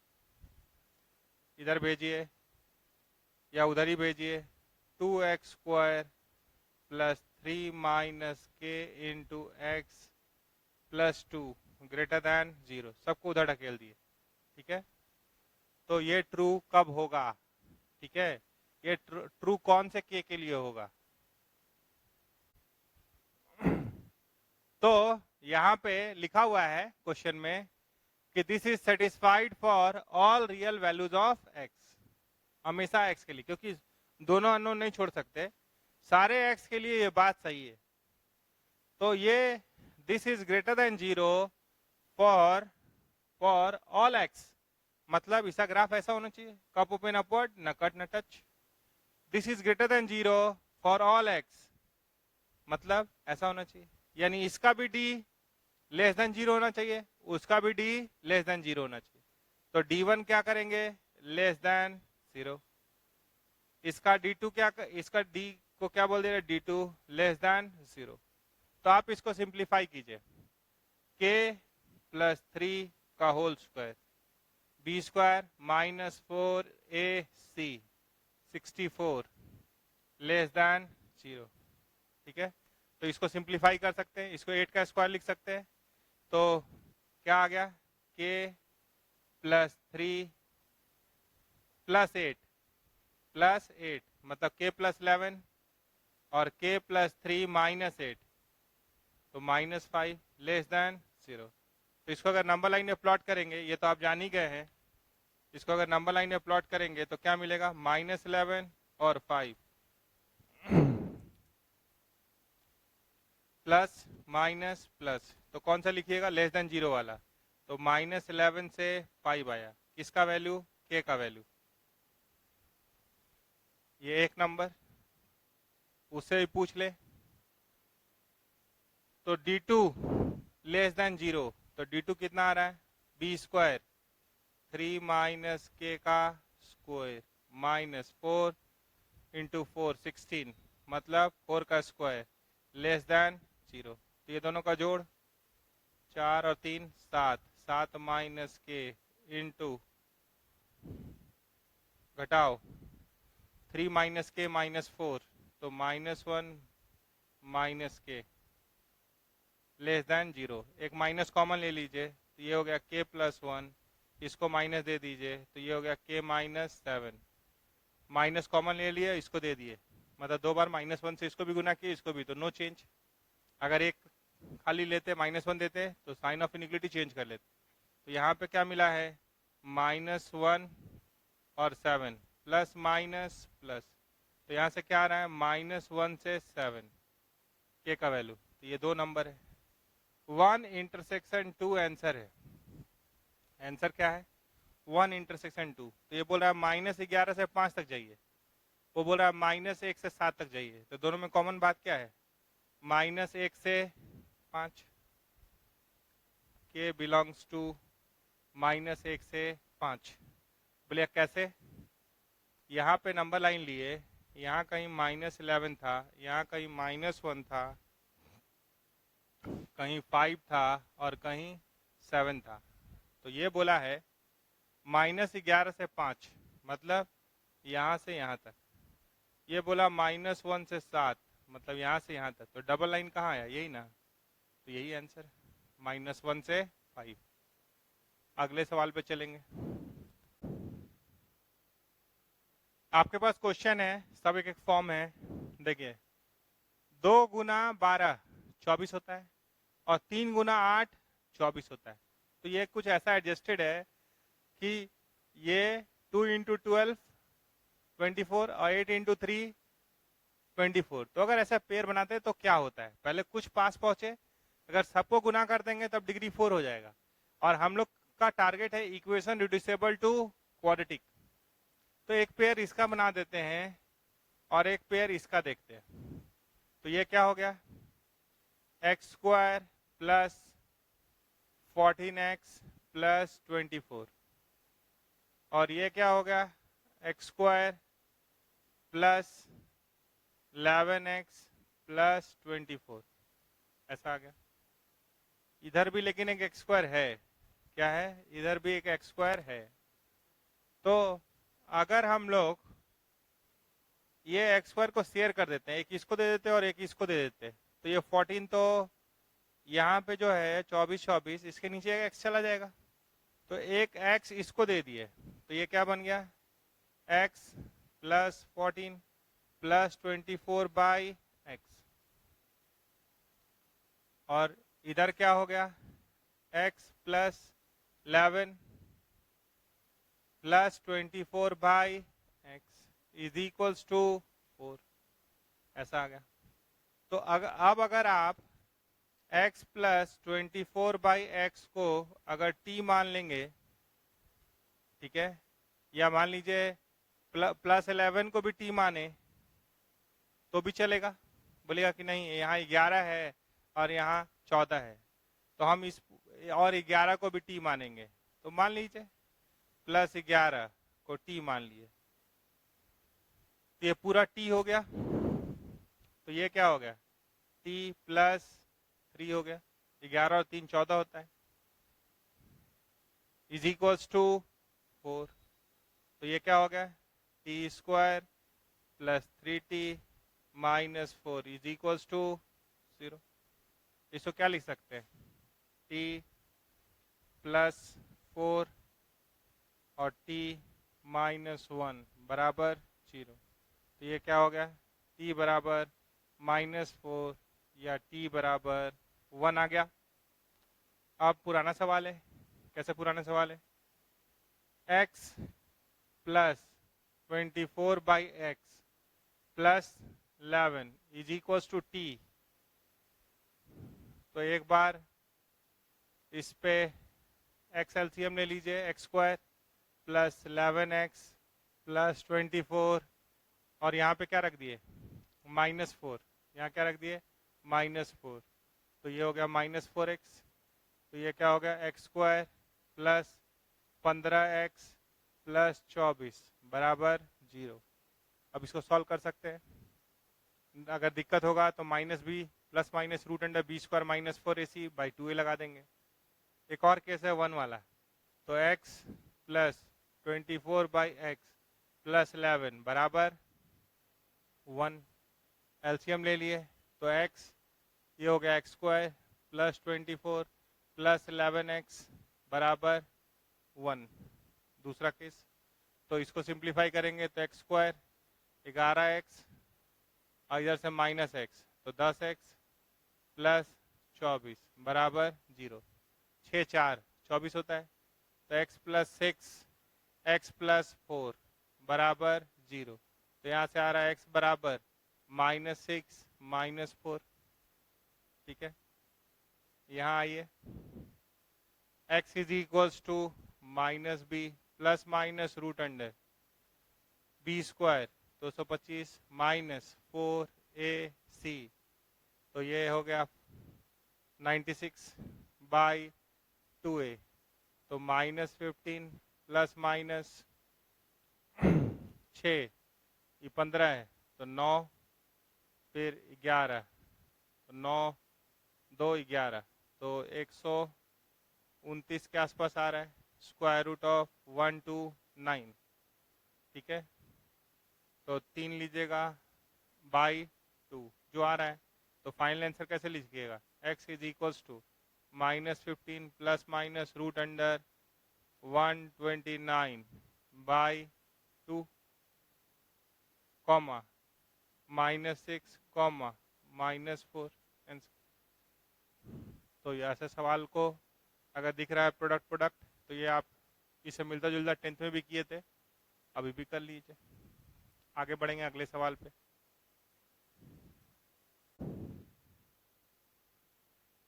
इधर भेजिए या उधर ही भेजिए 2x स्क्वायर प्लस 3 माइनस के into x plus 2 greater than 0, सबको उधर ढकेल दिए, ठीक है। तो ये ट्रू कब होगा, ठीक है, ये ट्रू कौन से के लिए होगा। तो यहाँ पे लिखा हुआ है क्वेश्चन में कि this is satisfied for all real values of x, हमेशा एक्स के लिए, क्योंकि दोनों अननोन नहीं छोड़ सकते, सारे एक्स के लिए ये बात सही है। तो ये this is greater than 0 for all x, मतलब इसका ग्राफ ऐसा होना चाहिए, कप ओपन अपवर्ड, न कट न touch. This is greater than 0 for all x, मतलब ऐसा होना चाहिए, यानी इसका भी डी लेस देन 0 होना चाहिए, उसका भी डी लेस देन 0 होना चाहिए। तो D1 क्या करेंगे, लेस देन 0। इसका D2 क्या, इसका D को क्या बोल दे, D2 लेस देन 0। तो आप इसको सिंप्लीफाई कीजिए, k प्लस 3 का whole square, B square minus 4ac 64 less than 0। ठीक है, तो इसको सिंप्लीफाई कर सकते हैं, इसको 8 का स्क्वायर लिख सकते हैं। तो क्या आ गया, k प्लस 3 प्लस 8 मतलब k प्लस 11 और k प्लस 3 माइनस 8, तो माइनस 5 लेस देन 0। तो इसको अगर नंबर लाइन में प्लॉट करेंगे, ये तो आप जान ही गए हैं, इसको अगर नंबर लाइन में प्लॉट करेंगे तो क्या मिलेगा, -11 और 5 प्लस माइनस प्लस, तो कौन सा लिखिएगा, लेस देन 0 वाला। तो -11 से 5 आया, किसका वैल्यू, k का वैल्यू। ये एक नंबर, उससे भी पूछ ले। तो D2 लेस देन 0, तो D2 कितना आ रहा है, बी स्क्वायर 3 माइनस k का स्क्वायर माइनस 4 इंटू 4 16, मतलब 4 का स्क्वायर लेस देन 0। तो ये दोनों का जोड़ 4 और 3 7, 7 माइनस k इंटू घटाओ 3 माइनस k माइनस 4, तो -1 माइनस k लेस देन 0। एक माइनस कॉमन ले लीजिए, तो ये हो गया k प्लस 1, इसको माइनस दे दीजिए, तो ये हो गया k माइनस 7। माइनस कॉमन ले लिया, इसको दे दिए, मतलब 2 बार -1 से इसको भी गुना किया, इसको भी, तो नो चेंज। अगर एक खाली लेते -1 देते तो साइन ऑफ इनिक्विटी चेंज कर लेते। तो यहाँ पे क्या मिला है, -1 और 7 प्लस माइनस प्लस, तो यहाँ से क्या आ रहा है, -1 से 7 के का वैल्यू। तो ये दो नंबर है, 1 इंटरसेक्शन 2 आंसर है। आंसर क्या है, 1 इंटरसेक्शन 2। तो ये बोल रहा है -11 से 5 तक जाइए, वो बोल रहा है -1 से 7 तक जाइए। तो दोनों में कॉमन बात क्या है, -1 से 5, k बिलोंग्स टू -1 से 5। बोले कैसे, यहाँ पे नंबर लाइन लिए, यहाँ कहीं -11 था, यहाँ कहीं -1 था, कहीं 5 था और कहीं 7 था। तो ये बोला है -11 से 5, मतलब यहाँ से यहाँ तक। ये बोला -1 से 7, मतलब यहाँ से यहाँ तक। तो डबल लाइन कहाँ आया, यही ना, तो यही आंसर, -1 से 5। अगले सवाल पे चलेंगे। आपके पास क्वेश्चन है, सब एक एक फॉर्म है। देखिए 2 गुना 12 24 होता है और 3 गुना 8 24 होता है। तो ये कुछ ऐसा एडजस्टेड है कि ये 2 इंटू 12 24 और 8 इंटू 3 24। तो अगर ऐसा पेयर बनाते हैं तो क्या होता है, पहले कुछ पास पहुंचे, अगर सबको गुना कर देंगे तब डिग्री 4 हो जाएगा। और हम लोग का टारगेट है इक्वेशन रिड्यूसेबल टू क्वाड्रेटिक। तो एक पेयर इसका बना देते हैं और एक पेयर इसका देखते हैं। तो ये क्या हो गया, x square plus 14x plus 24, और ये क्या हो गया, x square plus 11x plus 24, ऐसा आ गया। इधर भी लेकिन एक एक्स स्क्वायर है, क्या है, इधर भी एक एक्स स्क्वायर है। तो अगर हम लोग ये एक्स स्क्वायर को शेयर कर देते हैं, एक इसको दे देते हैं और एक इसको दे देते हैं, तो ये 14 तो यहाँ पे जो है 24 24, इसके नीचे एक एक्स चला जाएगा। तो एक एक्स इसको दे दिए, तो ये क्या बन गया, x plus 14 plus 24 by x. और इधर क्या हो गया, x plus 11 plus 24 by x is equals to 4, ऐसा आ गया। तो अब अगर आप x प्लस 24/x को अगर t मान लेंगे, ठीक है, या मान लीजिए प्लस 11 को भी t माने तो भी चलेगा। बोलेगा कि नहीं यहाँ 11 है और यहाँ 14 है, तो हम इस और 11 को भी t मानेंगे, तो मान लीजिए प्लस 11 को t मान लिए, तो ये पूरा t हो गया। तो ये क्या हो गया, t प्लस 3 हो गया, 11 और 3 14 होता है, इज इक्वल्स टू 4। तो ये क्या हो गया, T square plus 3t minus 4 is equals to 0। इसको क्या लिख सकते हैं, t प्लस 4 और t माइनस 1 बराबर 0। तो ये क्या हो गया, t बराबर -4 या t बराबर 1 आ गया। अब पुराना सवाल है, कैसे पुराना सवाल है, x plus 24/x plus 11 is equals to t। तो एक बार इस पे x एलसीएम ले लीजिए, x square plus 11x plus 24 और यहाँ पे क्या रख दिए -4, यहाँ क्या रख दिए -4, तो ये हो गया -4x। तो ये क्या हो गया, x square plus 15x plus 24 बराबर 0। अब इसको सॉल्व कर सकते हैं, अगर दिक्कत होगा तो minus B plus minus root under B square minus 4ac by 2a लगा देंगे। एक और केस है 1 वाला, तो x प्लस 24/x प्लस 11 बराबर 1। एलसीएम ले लिए, तो x ये हो गया x square plus 24 plus 11x बराबर 1। दूसरा केस, तो इसको सिंप्लीफाई करेंगे तो एक्स स्क्वायर 11x और इधर से -x, तो 10x प्लस 24 बराबर 0। 6 4 24 होता है, तो x प्लस 6 x प्लस 4 बराबर 0। तो यहाँ से आ रहा है x बराबर -6 -4। ठीक है, यहाँ आइए, x is equals to -b plus minus root under B square 225 minus 4ac, तो ये हो गया 96/2a, तो -15 प्लस माइनस 6 ये 15 है, तो 9 फिर 11, तो 9 2 11, तो 129 के आसपास आ रहा है, स्क्वायर रूट ऑफ 129। ठीक है, तो 3 लीजिएगा बाई 2 जो आ रहा है, तो फाइनल आंसर कैसे लिखिएगा, x is equals to -15 plus minus root under 129/2 comma -6 comma -4 answer. तो ये ऐसे सवाल को अगर दिख रहा है प्रोडक्ट प्रोडक्ट, तो ये आप इससे मिलता जुलता 10th में भी किए थे, अभी भी कर लीजिए। आगे बढ़ेंगे अगले सवाल पे।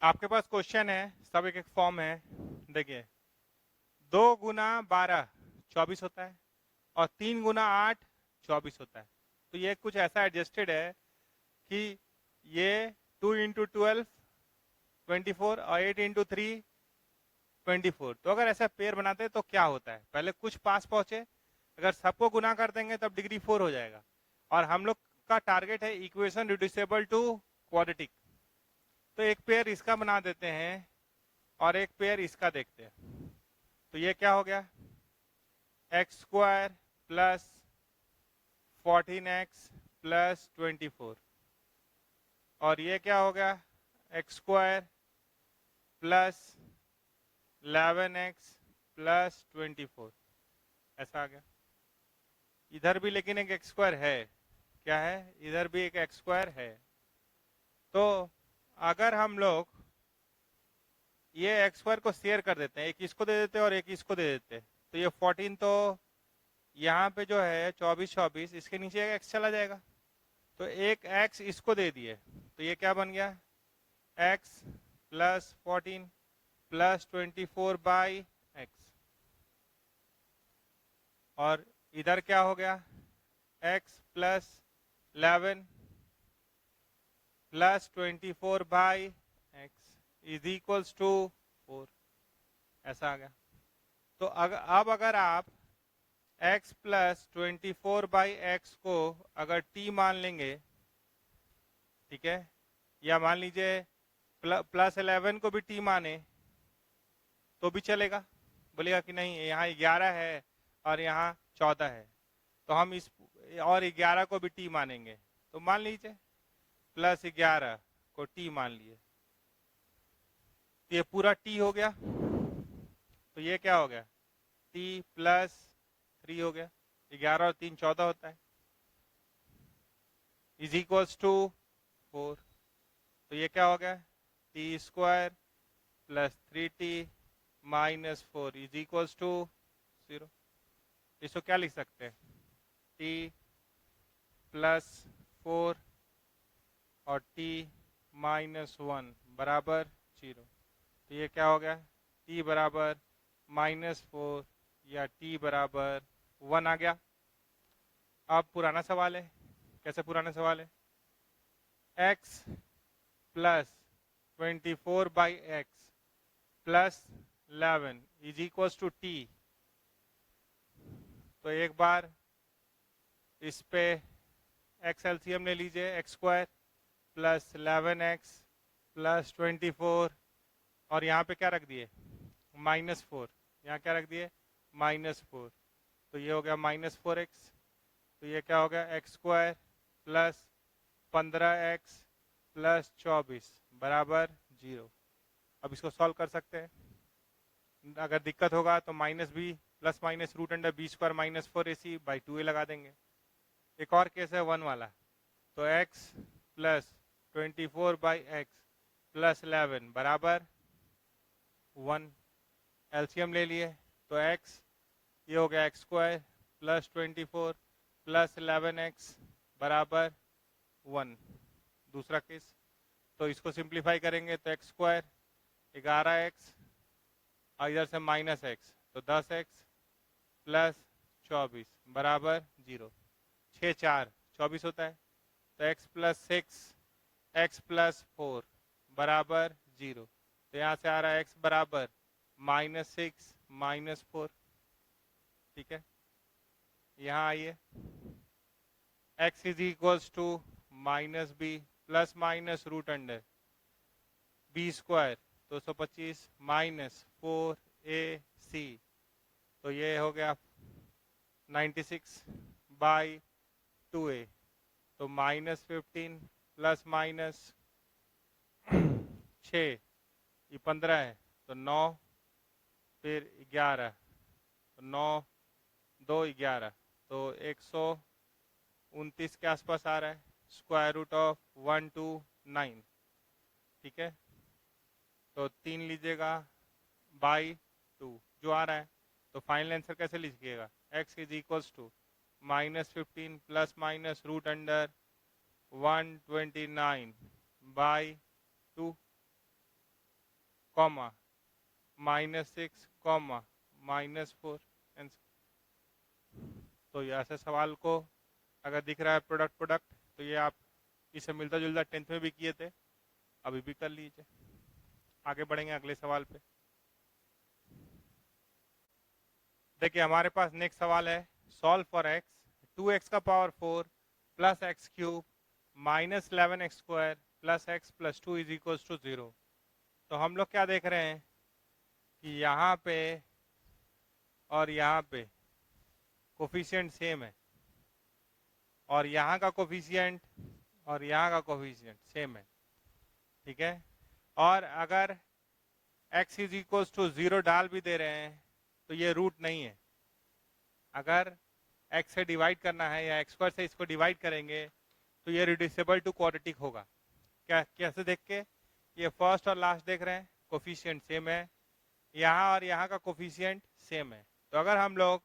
आपके पास क्वेश्चन है, सब एक एक फॉर्म है। देखिए 2 गुना 12 24 होता है और 3 गुना 8 24 होता है। तो ये कुछ ऐसा एडजस्टेड है कि ये 2 इंटू 12 24 और 8 इंटू 3 24। तो अगर ऐसा पेयर बनाते हैं तो क्या होता है, पहले कुछ पास पहुंचे, अगर सबको गुना कर देंगे तब डिग्री 4 हो जाएगा। और हम लोग का टारगेट है इक्वेशन रिड्यूसेबल टू क्वाड्रेटिक। तो एक पेयर इसका बना देते हैं और एक पेयर इसका देखते हैं। तो ये क्या हो गया, x square plus 14x plus 24, और ये क्या हो गया, x square plus 11x plus 24, ऐसा आ गया। इधर भी लेकिन एक एक्स स्क्वायर है, क्या है, इधर भी एक एक्स स्क्वायर है। तो अगर हम लोग ये एक्स स्क्वायर को शेयर कर देते हैं, एक इसको दे देते हैं और एक इसको दे देते हैं, तो ये 14 तो यहाँ पे जो है 24 24 इसके नीचे एक एक्स चला जाएगा, तो एक एक्स इसको दे दिए, तो ये क्या बन गया, x plus 14 plus 24 by x, और इधर क्या हो गया, x plus 11 plus 24 by x is equals to 4, ऐसा आ गया। तो अब अगर आप x प्लस 24 बाई एक्स को अगर t मान लेंगे, ठीक है, या मान लीजिए प्लस 11 को भी t माने तो भी चलेगा, बोलेगा कि नहीं यहाँ 11 है और यहाँ 14 है, तो हम इस और 11 को भी t मानेंगे, तो मान लीजिए प्लस 11 को t मान लिए, तो ये पूरा t हो गया, तो ये क्या हो गया, t प्लस 3 हो गया, 11 और 3 14 होता है, इज इक्वल्स टू 4, तो ये क्या हो गया, T square plus 3t minus 4 is equals to 0। इसको क्या लिख सकते हैं, t प्लस 4 और t माइनस 1 बराबर 0, तो ये क्या हो गया, t बराबर माइनस 4 या t बराबर 1 आ गया। अब पुराना सवाल है, कैसे पुराना सवाल है, x plus 24 by x plus 11 is equals to t, तो एक बार इस पे x एलसीएम ले लीजिए, x square plus 11x plus 24 और यहाँ पे क्या रख दिए माइनस 4, यहाँ क्या रख दिए माइनस 4, तो ये हो गया माइनस 4x, तो ये क्या हो गया x square plus 15x plus 24 बराबर 0। अब इसको सॉल्व कर सकते हैं, अगर दिक्कत होगा तो minus B plus minus root under B square minus 4ac by 2a लगा देंगे। एक और केस है 1 वाला, तो x plus 24 by x plus 11 बराबर 1, एलसीएम ले लिए, तो x ये हो गया x square plus 24 plus 11x बराबर 1। दूसरा केस, तो इसको सिंप्लीफाई करेंगे तो एक्स स्क्वायर 11x और इधर से माइनस x, तो 10x प्लस 24 बराबर 0, 6 4 24 होता है, तो x प्लस 6 x प्लस 4 बराबर 0, तो यहाँ से आ रहा है x बराबर माइनस 6 माइनस 4, ठीक है। यहाँ आइए, x is equals to minus B plus minus root under B square 225 minus 4ac, तो ये हो गया 96 बाई 2a, तो माइनस 15 प्लस माइनस 6 ये 15 है, तो 9 फिर 11, तो 9 2 11, तो 129 के आसपास आ रहा है, स्क्वायर रूट ऑफ 129, ठीक है, तो 3 लीजिएगा बाई 2 जो आ रहा है, तो फाइनल आंसर कैसे लिखिएगा, x is equals to minus 15 plus minus root under 129 by 2 comma minus 6 comma minus 4 answer. तो ये ऐसे सवाल को अगर दिख रहा है प्रोडक्ट प्रोडक्ट, तो ये आप इसे मिलता जुलता 10th में भी किए थे, अभी भी कर लीजिए। आगे बढ़ेंगे अगले सवाल पे। देखिए हमारे पास नेक्स्ट सवाल है, सॉल्व फॉर x 2x का power 4 plus x cube minus 11x square plus x plus 2 is equals to 0। तो हम लोग क्या देख रहे हैं कि यहाँ पे और यहाँ पे कोफिशिएंट सेम है, और यहाँ का कोफिशिएंट और यहाँ का कोफिशिएंट सेम है, ठीक है। और अगर x इज इक्वल्स टू 0 डाल भी दे रहे हैं तो ये रूट नहीं है, अगर x से डिवाइड करना है या x स्क्वायर से इसको डिवाइड करेंगे तो ये रिड्यूसिबल टू क्वाड्रेटिक होगा। क्या कैसे देख के, ये फर्स्ट और लास्ट देख रहे हैं कोफिशिएंट सेम है, यहाँ और यहाँ का कोफिशिएंट सेम है, तो अगर हम लोग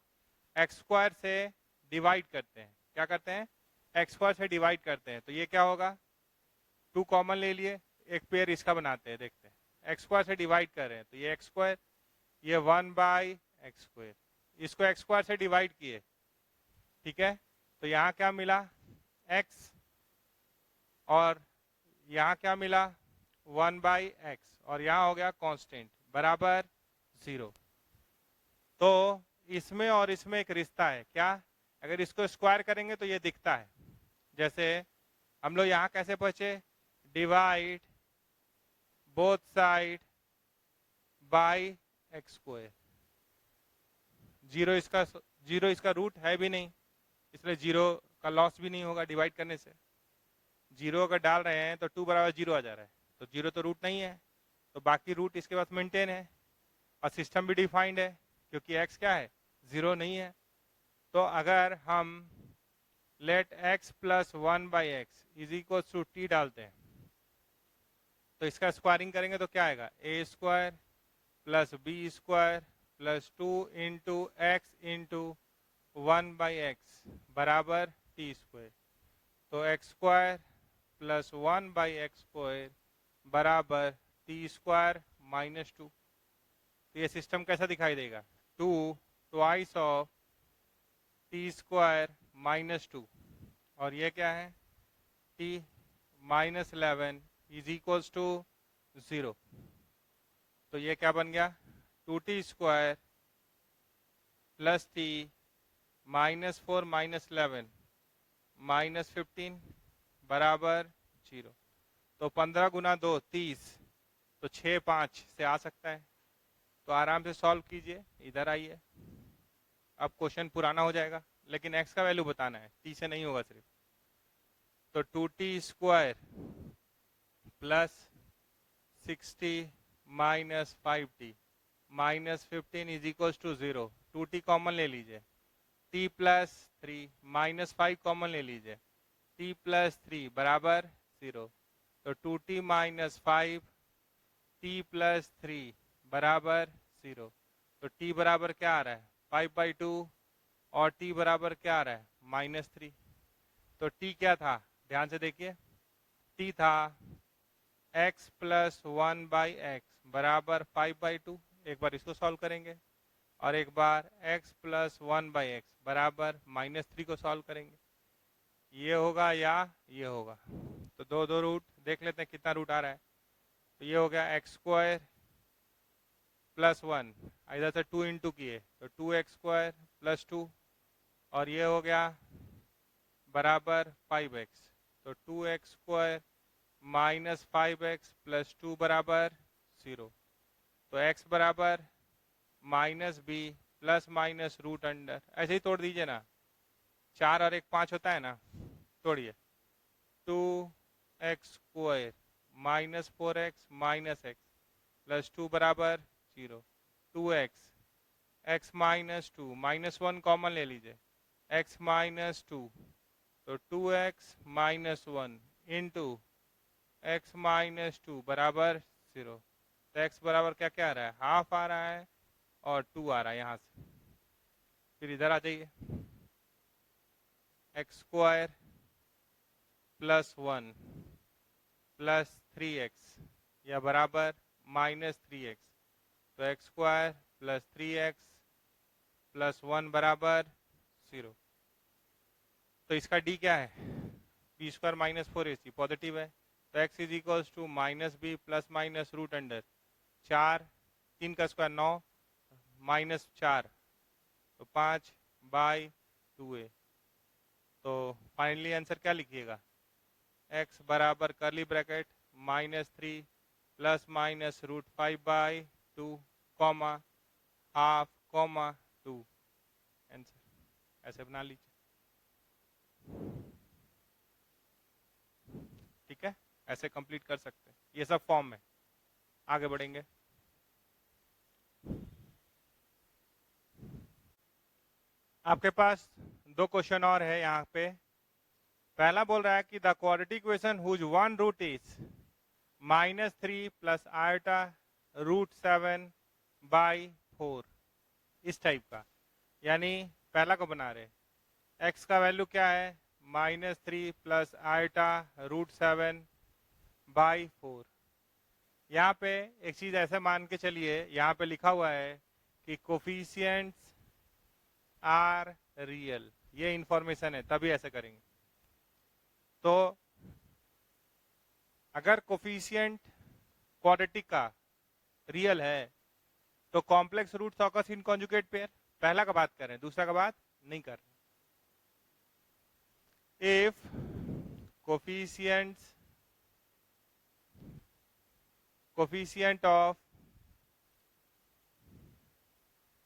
एक्स स्क्वायर से डिवाइड करते हैं, क्या करते हैं एक्स स्क्वायर से डिवाइड करते हैं, तो ये क्या होगा 2 कॉमन ले लिए, एक पेयर इसका बनाते हैं, देखते हैं एक्स स्क्वायर से डिवाइड कर रहे हैं, तो ये एक्स स्क्वायर, ये 1/x², इसको एक्स स्क्वायर से डिवाइड किए, ठीक है, तो यहाँ क्या मिला x, और यहाँ क्या मिला 1/x, और यहाँ हो गया कांस्टेंट बराबर 0। तो इसमें और इसमें एक रिश्ता है क्या, अगर इसको स्क्वायर करेंगे तो ये दिखता है, जैसे हम लोग यहाँ कैसे पहुंचे, divide both side by x²। Zero इसका रूट है भी नहीं, इसलिए जीरो का लॉस भी नहीं होगा डिवाइड करने से। जीरो अगर डाल रहे हैं तो 2 बराबर 0 आ जा रहा है, तो जीरो तो रूट नहीं है, तो बाकी रूट इसके पास मेंटेन है, और सिस्टम भी डिफाइंड है क्योंकि x क्या है, 0 नहीं है। तो अगर हम let x plus 1/x is equal to t डालते हैं, तो इसका स्क्वायरिंग करेंगे तो क्या आएगा, a² plus b² plus 2 into x into 1/x बराबर t²। तो x² प्लस 1/x² बराबर t² माइनस 2। तो ये सिस्टम कैसा दिखाई देगा, 2 ट्वाइस ऑफ t² माइनस 2, और ये क्या है t minus 11 is equals to 0। तो ये क्या बन गया, 2t² plus t minus 4 minus 11 minus 15 बराबर 0। तो 15 गुना 2 30, तो 6 5 से आ सकता है, तो आराम से सॉल्व कीजिए, इधर आइए। अब क्वेश्चन पुराना हो जाएगा, लेकिन x का वैल्यू बताना है, t से नहीं होगा सिर्फ। तो 2t² plus 60 minus 5t minus 15 is equal to 0। 2t common ले लीजिए, t प्लस 3 माइनस 5 कॉमन ले लीजिए, t प्लस 3 बराबर 0। तो 2t माइनस 5 t प्लस 3 बराबर 0। तो t बराबर क्या आ रहा है, 5/2, और t बराबर क्या आ रहा है, -3। तो t क्या था, ध्यान से देखिए, t था x प्लस 1/x बराबर 5/2। एक बार इसको सॉल्व करेंगे, और एक बार x प्लस 1/x बराबर -3 को सॉल्व करेंगे। ये होगा या ये होगा, तो दो रूट देख लेते हैं कितना रूट आ रहा है। तो ये हो गया x² प्लस 1, इधर से 2 इंटू किए तो 2x² प्लस 2, और ये हो गया बराबर 5x। तो 2x² माइनस 5x प्लस 2 बराबर 0। तो x बराबर minus b plus minus root under, ऐसे ही तोड़ दीजिए ना, 4 और 1 5 होता है ना, तोड़िए, 2x² minus 4x minus x plus 2 बराबर 0। 2x, x minus 2 minus 1 common ले लीजिए, x माइनस 2, तो 2x minus 1 into x minus 2 बराबर 0। तो x बराबर क्या क्या आ रहा है, हाफ आ रहा है, और 2 आ रहा है यहाँ से। फिर इधर आ जाइए, x² प्लस 1 प्लस 3x या बराबर -3x। तो x² प्लस 3x प्लस 1 बराबर 0। तो इसका d क्या है, b² माइनस 4ac पॉजिटिव है, तो x is equals to minus B plus minus root under 4, 3 का स्क्वायर 9 माइनस 4, तो 5/2a। तो फाइनली आंसर क्या लिखिएगा, x बराबर curly bracket -3 plus minus root 5/2 comma half comma 2। Answer ऐसे बना लीजिए, ठीक है, ऐसे कंप्लीट कर सकते हैं, ये सब फॉर्म में। आगे बढ़ेंगे, आपके पास 2 क्वेश्चन और है यहाँ पे। पहला बोल रहा है कि the quadratic equation whose one root is -3 plus iota √7/4, इस टाइप का, यानी पहला को बना रहे, x का वैल्यू क्या है, -3 प्लस आयोटा √7/4, यहाँ पे एक चीज ऐसे मान के चलिए, यहाँ पे लिखा हुआ है कि कोफिशिएंट्स आर रियल, ये इंफॉर्मेशन है, तभी ऐसे करेंगे। तो अगर कोफिशिएंट क्वाड्रेटिक का रियल है तो complex roots occurs in conjugate pair. पहला का बात कर रहे हैं, दूसरा का बात नहीं कर रहे। If coefficient of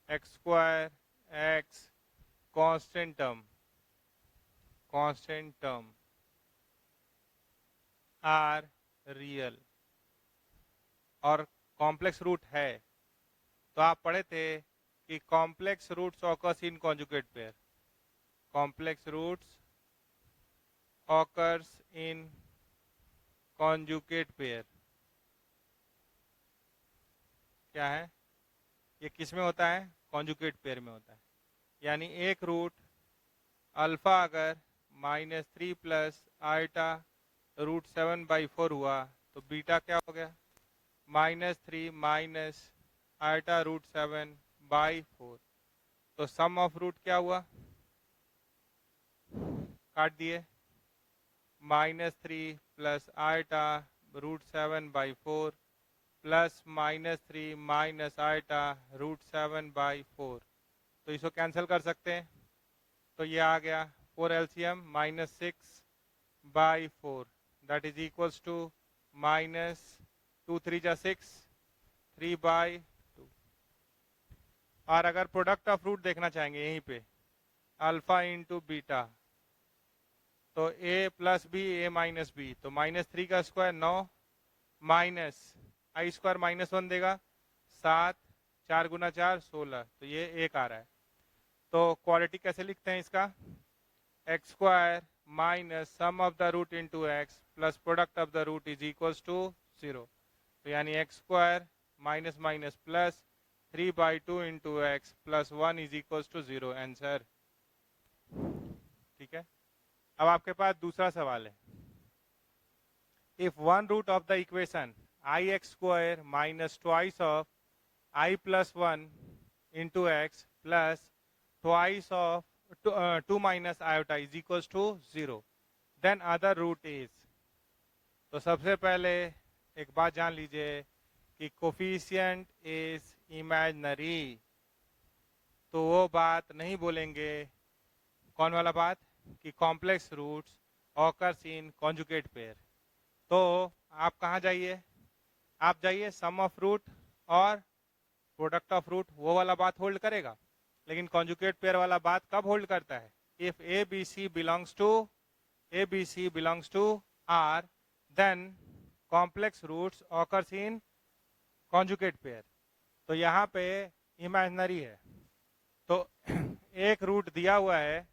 x square x constant term are real और कॉम्प्लेक्स रूट है, तो आप पढ़े थे कि complex roots occurs in conjugate pair. Complex roots occurs in conjugate pair क्या है? ये किस में होता है? कॉन्जुगेट पेयर में होता है। यानी एक रूट अल्फा अगर -3 प्लस आइटा √7/4 हुआ तो बीटा क्या हो गया? -3 माइनस आइटा √7/4। तो सम ऑफ रूट क्या हुआ? काट दिए, -3 plus iota √7/4 plus -3 minus iota √7/4। तो इसको कैंसिल कर सकते हैं, तो ये आ गया 4 LCM -6/4 that is equals to -2 3 जा 6 3/2। और अगर प्रोडक्ट ऑफ रूट देखना चाहेंगे यहीं पे, अल्फा इंटू बीटा, तो a plus b a minus b, तो -3 का स्क्वायर 9 माइनस आई स्क्वायर -1 देगा 7, 4 गुना 4 16, तो ये 1 आ रहा है। तो क्वालिटी कैसे लिखते हैं इसका? X square minus sum of the root into x plus product of the root is equals to 0। तो यानी x square minus minus plus 3/2 into x plus 1 is equals to 0। Answer. ठीक है, अब आपके पास दूसरा सवाल है। If one root of the equation ix square minus twice of I plus 1 into x plus twice of 2 minus iota is equals to 0, then other root is. तो सबसे पहले एक बात जान लीजिए कि कोफिशिएंट इज इमेजिनरी, तो वो बात नहीं बोलेंगे। कौन वाला बात? कि complex roots occurs in conjugate pair. तो आप कहाँ जाइए? आप जाइए सम ऑफ रूट और प्रोडक्ट ऑफ रूट, वो वाला बात होल्ड करेगा। लेकिन कॉन्जुगेट पेयर वाला बात कब होल्ड करता है? If a b c belongs to R, then complex roots occurs in conjugate pair. तो यहाँ पे इमेजिनरी है, तो एक रूट दिया हुआ है,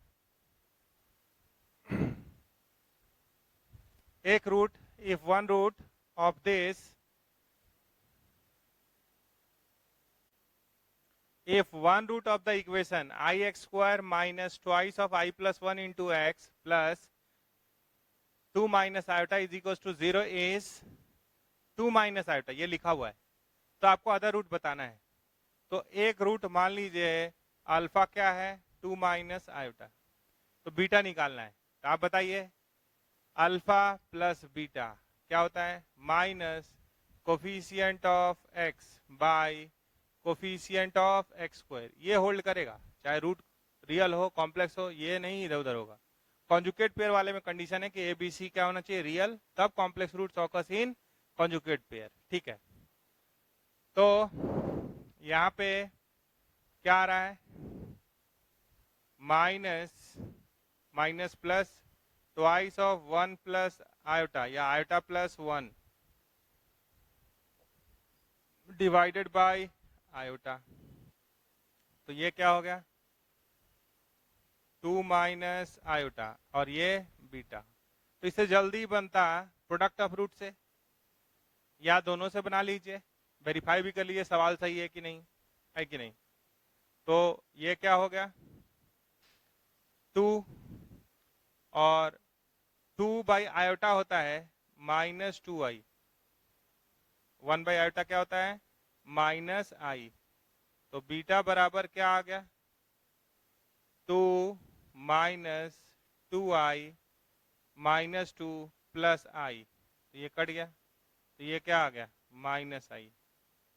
एक root, if one root of this, if one root of the equation ix square minus twice of I plus 1 into x plus 2 minus iota is equals to 0 is 2 minus iota, ये लिखा हुआ है। तो आपको अदर रूट बताना है। तो एक रूट मान लीजिए अल्फा क्या है? 2 माइनस आयोटा, तो बीटा निकालना है। तो आप बताइए अल्फा प्लस बीटा क्या होता है? Minus coefficient of x bye coefficient of x square. ये होल्ड करेगा चाहे रूट रियल हो कॉम्प्लेक्स हो, ये नहीं इधर उधर होगा। कॉन्जुगेट पेयर वाले में कंडीशन है कि ए बी सी क्या होना चाहिए? रियल, तब complex roots occurs in conjugate pair. ठीक है, तो यहाँ पे क्या आ रहा है? Minus plus twice of 1 plus iota या iota plus 1 divided by iota, तो ये क्या हो गया? 2 माइनस आयोटा, और ये बीटा। तो इससे जल्दी बनता प्रोडक्ट ऑफ रूट से, या दोनों से बना लीजिए, वेरीफाई भी कर लीजिए सवाल सही है कि नहीं, है कि नहीं। तो ये क्या हो गया? 2 और 2 बाई आयोटा होता है -2i, 1/i क्या होता है, -i। तो बीटा बराबर क्या आ गया, 2 माइनस 2i -2 प्लस i। तो ये कट गया, तो ये क्या आ गया, -i।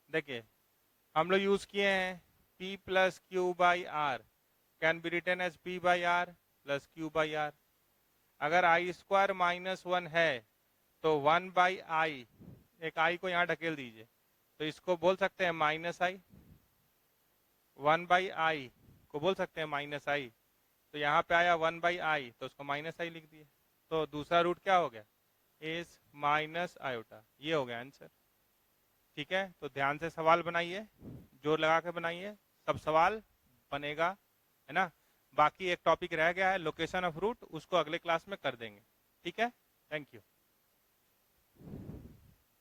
देखिए हम लोग यूज किए हैं p plus q by r, can be written as p by r plus q by r. अगर आई स्क्वायर -1 है तो 1/i, एक i को यहाँ ढकेल दीजिए, तो इसको बोल सकते हैं -i, 1/i को बोल सकते हैं -i। तो यहाँ पे आया 1/i, तो उसको -i लिख दिए। तो दूसरा रूट क्या हो गया, इस -i। ये हो गया आंसर। ठीक है, तो ध्यान से सवाल बनाइए, जोर लगा के बनाइए, सब सवाल बनेगा, है ना। बाकी एक टॉपिक रह गया है लोकेशन ऑफ रूट, उसको अगले क्लास में कर देंगे। ठीक है, थैंक यू।